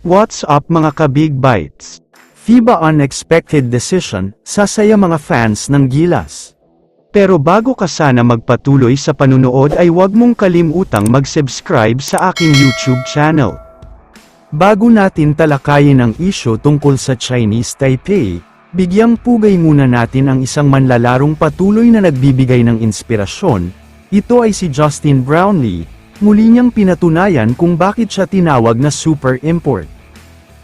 What's up mga ka-Big Bites? FIBA unexpected decision, sasaya mga fans ng Gilas. Pero bago ka sana magpatuloy sa panunood ay huwag mong kalimutang mag-subscribe sa aking YouTube channel. Bago natin talakayin ang isyu tungkol sa Chinese Taipei, bigyang pugay muna natin ang isang manlalarong patuloy na nagbibigay ng inspirasyon. Ito ay si Justin Brownlee. Muli niyang pinatunayan kung bakit siya tinawag na super import.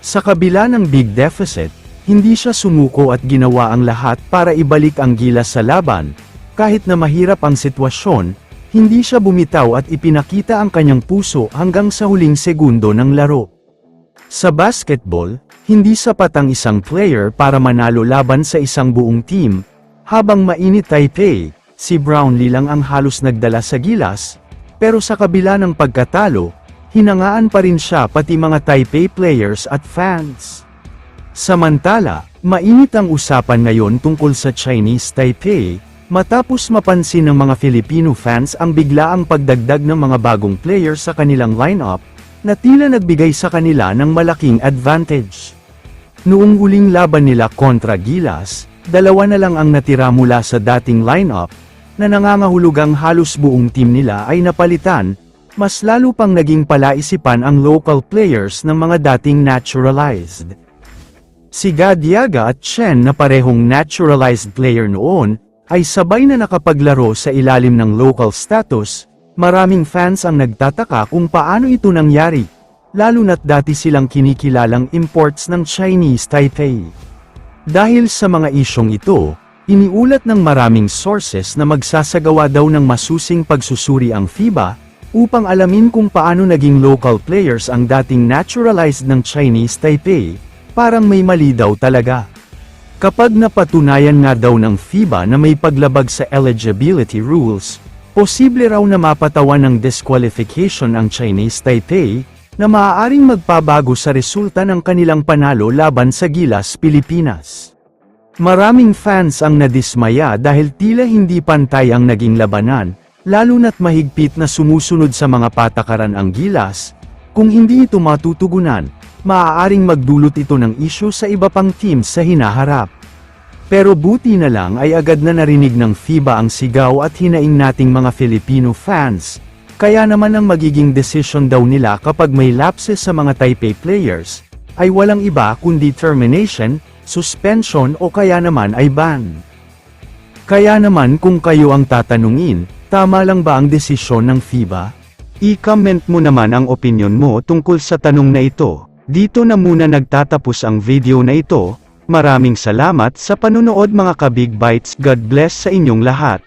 Sa kabila ng big deficit, hindi siya sumuko at ginawa ang lahat para ibalik ang Gilas sa laban. Kahit na mahirap ang sitwasyon, hindi siya bumitaw at ipinakita ang kanyang puso hanggang sa huling segundo ng laro. Sa basketball, hindi sapat ang isang player para manalo laban sa isang buong team. Habang mainit Taipei, si Brownlee lang ang halos nagdala sa Gilas. Pero sa kabila ng pagkatalo, hinangaan pa rin siya pati mga Taipei players at fans. Samantala, mainit ang usapan ngayon tungkol sa Chinese Taipei, matapos mapansin ng mga Filipino fans ang biglaang pagdagdag ng mga bagong players sa kanilang lineup, na tila nagbigay sa kanila ng malaking advantage. Noong huling laban nila kontra Gilas, 2 na lang ang natira mula sa dating lineup, na nangangahulugang halos buong team nila ay napalitan, mas lalo pang naging palaisipan ang local players ng mga dating naturalized. Si Gadiaga at Chen na parehong naturalized player noon, ay sabay na nakapaglaro sa ilalim ng local status. Maraming fans ang nagtataka kung paano ito nangyari, lalo na't dati silang kinikilalang imports ng Chinese Taipei. Dahil sa mga isyong ito, iniulat ng maraming sources na magsasagawa daw ng masusing pagsusuri ang FIBA, upang alamin kung paano naging local players ang dating naturalized ng Chinese Taipei. Parang may mali daw talaga. Kapag napatunayan nga daw ng FIBA na may paglabag sa eligibility rules, posible raw na mapatawan ng disqualification ang Chinese Taipei, na maaaring magpabago sa resulta ng kanilang panalo laban sa Gilas Pilipinas. Maraming fans ang nadismaya dahil tila hindi pantay ang naging labanan, lalo na't mahigpit na sumusunod sa mga patakaran ang Gilas. Kung hindi ito matutugunan, maaaring magdulot ito ng isyu sa iba pang teams sa hinaharap. Pero buti na lang ay agad na narinig ng FIBA ang sigaw at hinaing nating mga Filipino fans, kaya naman ang magiging desisyon daw nila kapag may lapses sa mga Taipei players, ay walang iba kundi termination, suspension o kaya naman ay ban. Kaya naman kung kayo ang tatanungin, tama lang ba ang desisyon ng FIBA? I-comment mo naman ang opinion mo tungkol sa tanong na ito. Dito na muna nagtatapos ang video na ito. Maraming salamat sa panunood mga ka-Big Bites. God bless sa inyong lahat.